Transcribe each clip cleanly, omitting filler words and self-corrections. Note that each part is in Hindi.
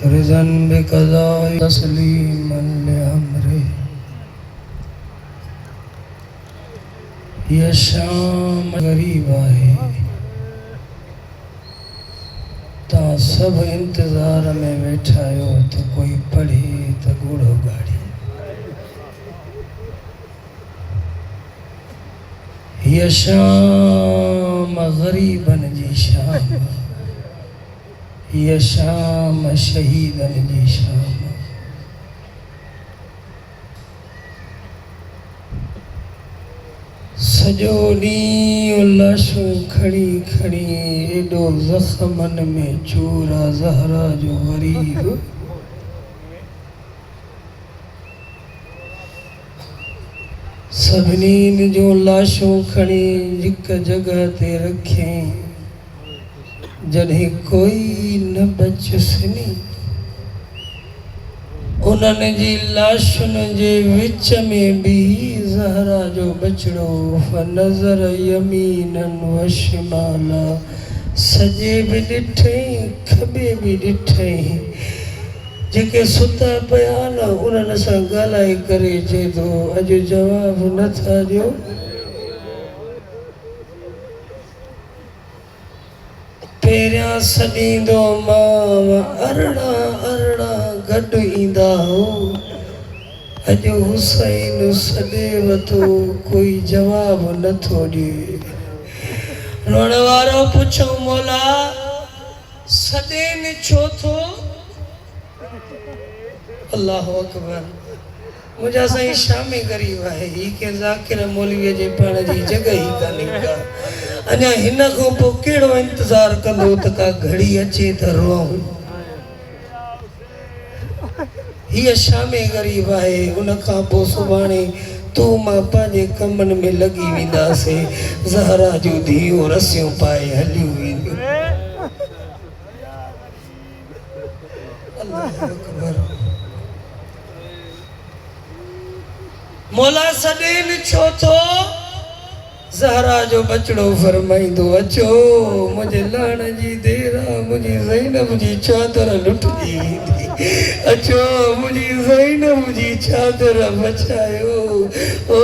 रिज़न बिक़ज़ाए तस्लीमन लिअम्रे ये शाम गरीब आहे ता सब इंतज़ार में वेठा आहियो तो कोई पढ़े तो घोड़ो गाड़ी। ये शाम गरीबन जी शाम, ये शाम शहीदन जी शाम। सजो ॾींहुं लाशूं खड़ी खड़ी एॾो ज़ख़्मन में चूरा ज़हरा जो गरीब। सभिनीन जो लाशूं खड़ी हिक जगह ते रखें जॾहिं कोई न बचुसनी। उन्हनि जी लाशुनि जे विच में भी ज़हरा जो बचड़ो नज़र यमीनन व शिमाला, सजे भी ॾिठईं खॿे भी ॾिठईं। जेके सुता पिया न उन्हनि सां ॻाल्हाए करे चए थो अॼु जवाबु नथा ॾियो। पहिरियां सॾींदो मां अरड़ा अरड़ा गॾु ईंदा हो, अॼु हुसैन सॾेव थो कोई जवाबु नथो ॾिए। रोअण वारो पुछो मौला सॾेनि छो थो? अल्लाहु अकबर। मुंहिंजा साईं शामी गरीब आहे, ही के ज़ाकिर मौलवीअ जे पाण जी जॻह ई कान्हे का। अञा हिन खां पोइ कहिड़ो इंतज़ार कंदो त का घड़ी अचे त रोऊं। हीअ शामे गरीब आहे, उन खां पोइ सुभाणे तूं मां पंहिंजे कमनि में लॻी वेंदासीं। ज़हरा जूं धीअरूं रसियूं पाए हलियूं वेंदियूं। अल्लाहु अकबर। मौला सॾेनि छो थो? ज़हरा जो बचड़ो फरमाईंदो अचो मुंहिंजे लाण जी देर आहे, मुंहिंजी ज़ैनब जी चादर लुटजी वेंदी। अचो मुंहिंजी ज़ैनब जी चादर बचायो, ओ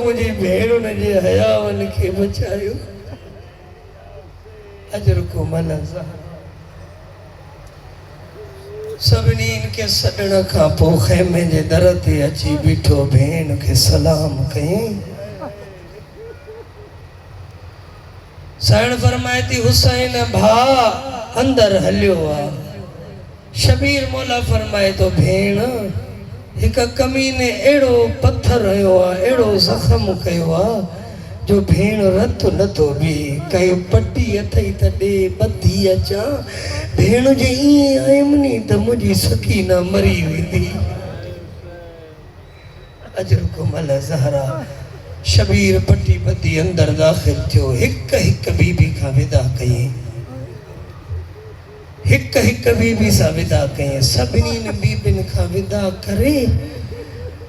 मुंहिंजी भेणुनि जे हयावनि खे बचायो। अजरकुम अला ज़हरा। सभिनीन खे सॾण खां पोइ ख़ैमे जे दर ते अची बीठो, भेण खे सलाम कयईं। साइण फरमाए थी हुसैन भाउ अंदर हलियो आहे। शबीर मौला फरमाए थो भेण हिक कमीने अहिड़ो पत्थर हयो आहे, अहिड़ो ज़ख़्म कयो आहे जो भेण रत नथो बीहे। काई पटी अथई त ॾे ॿधी अचां। भेण जे ईअं आयमि त मुंहिंजी सकीना मरी वेंदी। अजरकुम अला ज़हरा। शबीर पटी ॿधी अंदर दाख़िल थियो, हिक हिक बीबी खां विदा कयईं, हिक हिक बीबी सां विदा कयईं। सभिनीन बीबियुनि खां विदा करे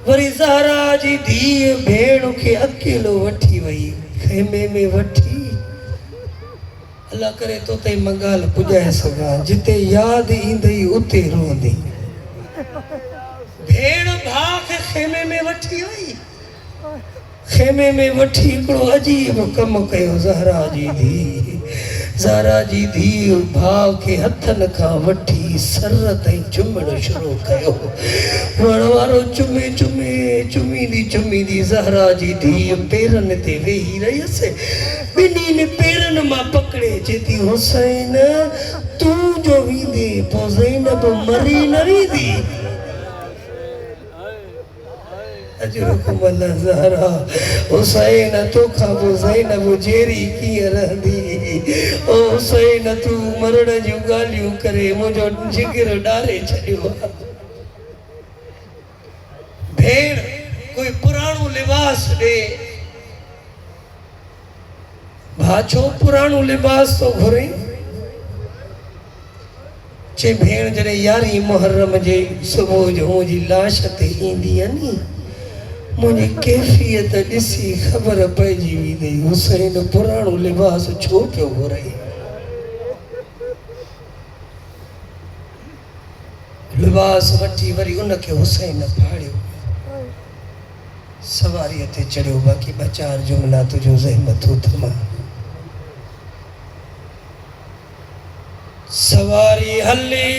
वरी ज़हरा जी धीअ भेण खे अकेलो वठी वई, ख़ैमे में वठी। अल्लाह करे तो ते मंगाल पुॼाए सघां, जिते यादि ईंदई उते रोंदी। भेण भाउ खे ख़ैमे में वठी वई, ख़ैमे में वठी हिकिड़ो अजीब कमु कयो। ज़हरा जी धीउ, ज़हरा जी धीउ भाउ खे हथनि खां वठी सर ताईं चुमणु शुरू कयो। रोअण वारो चुमे चुमे चुमींदी ज़हरा जी धीउ पेरनि ते वेही रहियसि। ॿिन्हिनि पेरनि मां पकड़े चए थी हुसैन तूं जो वेंदे पोइ ज़ैनब मरी न वेंदी। अजरकुम अला ज़हरा। हुसैन तोखां पोइ ज़ैनब जेरी कीअं रहंदी? ओ हुसैन तूं मरण जूं ॻाल्हियूं करे मुंहिंजो जिगर ॾारे छॾियो आहे। भेण कोई पुराणो लिबास ॾे। भाउ छो पुराणो लिबास थो घुरे? चए भेण जॾहिं 11 मुहर्रम जे सुबुह जो मुंहिंजी लाश ते ईंदी आहे नी, मुझे कैफियत ॾिसी ख़बर पइजी वेंदी हुसैन पुराणो लिबास छो पियो घुरे। लिबास वठी वरी उनखे हुसैन फाड़ियो सवारीअ ते चढ़ियो बाक़ी ॿ चार जुमला तुंहिंजो ज़हमतूं थमा सवारी हली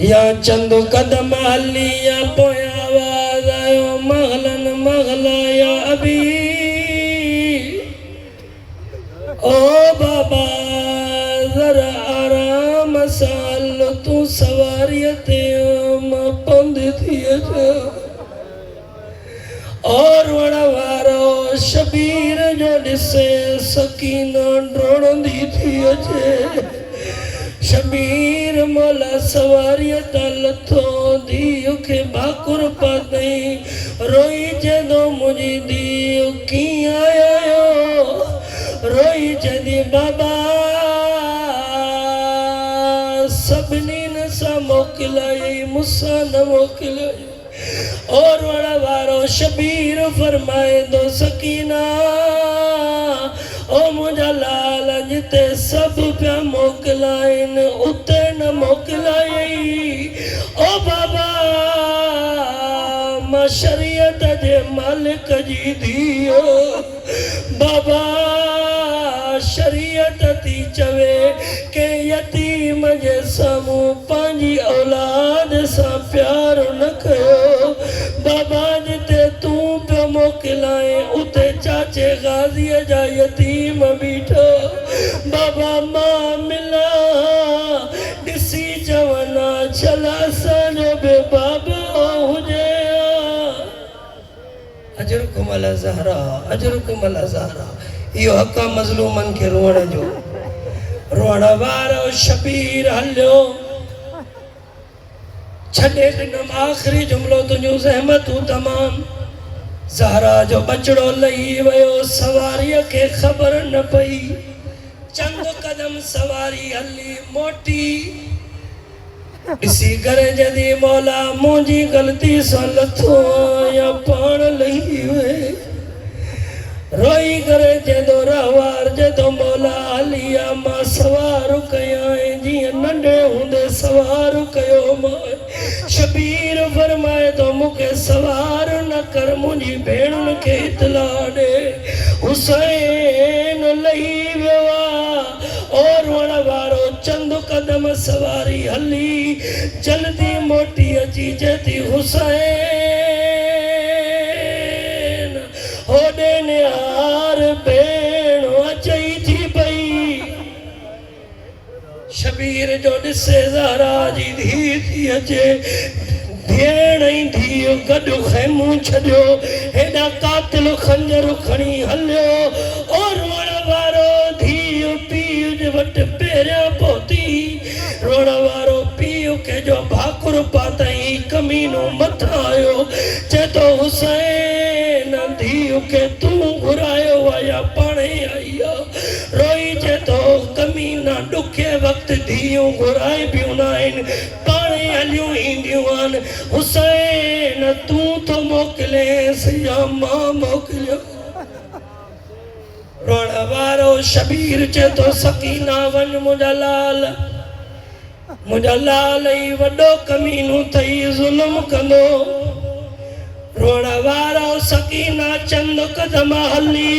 या चंद कदम हली या पोयां आवाज़ आयो महलन महला या अभी ओ बाबा जरा आराम साल तू सवारीअ ते मां पंध थी अचां और वण वारो शबीर जो ॾिसे सकीना ड्रोड़ंदी थी अचे शबीर मौला सवारीअ तां लथो धीउ खे भाकुर पातई रोई चंदो मुंहिंजी धीउ कीअं आयो रोई चंदी बाबा सभिनी सां मोकिलाई मूंसां न मोकिलाई और वण वारो शबीर फरमाए दो सकीना ओ मुंहिंजा लाल जिते सब पिया मोकिलाइनि उते न मोकिलाई ओ बाबा मां शरीयत जे मालिक जी धीउ बाबा शरीयत थी चवे के यतीम जे साम्हूं पंहिंजी औलाद सां प्यार न कयो बाबा जिते तूं पियो मोकिलाए उते चाचे गाज़ीअ जा यतीम बीठा बाबा मां मिला ॾिसी चवना छला असांजो बि बाबा हुजे अजरुकुम अला ज़हरा अजरुकुम अला ज़हरा इहो हक़ आहे मज़लूमनि खे रोअण जो रोअण वारो शबीर हलियो छॾे ॾिनमि आख़िरी जुमिलो तुंहिंजूं ज़हमतूं तमामु ज़हरा जो बचिड़ो लही वियो सवारीअ खे ख़बर न पई चंद कदम सवारी हली मोटी ॾिसी करे जॾहिं मौला मुंहिंजी ग़लती सां लथो या पाण लही वई रोई करे चंदो रहवार जदो मौला हलिया मां सवार कया जीअं नंढे हूंदे सवार कयो मां शबीर फरमाए तो मूंखे सवार न कर मुंहिंजी भेणुनि खे इतला ॾे हुसैन लही वियो और वण वारो चंद कदम सवारी हली जल्दी मोटी अची चेती हुसैन होॾे निहार भेण अचई थी पई शबीर जो ॾिसे ज़हरा जी धीउ थी अचे भेण ई धीउ गॾु ख़ैमूं छॾियो हेॾा कातिल खंजर खणी हलियो और वण वारो धीउ पीउ जे वटि पहिरियां पहुती रोअण वारो पीउ खे जो भाकुर पातई कमीनो मथां आयो चए थो हुसैन धीउ खे तूं घुरायो या पाणे आई रोई चए थो कमीना ॾुखे वक़्तु धीअूं घुराइबियूं न आहिनि पाणे हलियूं ईंदियूं आहिनि हुसैन तूं थो मोकिलेसि या मां मोकिलियो रोअण वारो शबीर चए थो सकीना वञ मुंहिंजा लाल ई वॾो कमीनो अथई ज़ुल्म कंदो रोअण वारो सकीना चंद कदम हली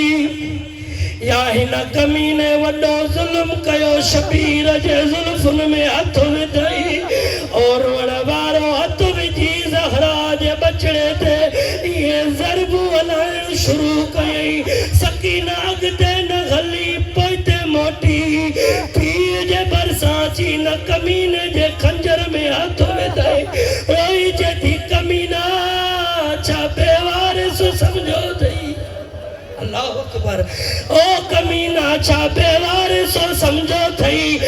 या हिन कमीने वॾो ज़ुल्म कयो शबीर जे ज़ुल्फ़ुनि में हथ विधई और रोअण वारो हथ विझी ज़हरा जे बचिड़े ते इहे ज़रबूं हलाइण शुरू कयई सकीना अॻिते न हली पोइते मोटी पीउ जे भरिसां अची न कमीने जे खंजर में हथ विधई रोई चेती कमीना छा बेवारिस समझो अथई अल्लाह अकबर ओ कमीना छा बेवारिस समझो अथई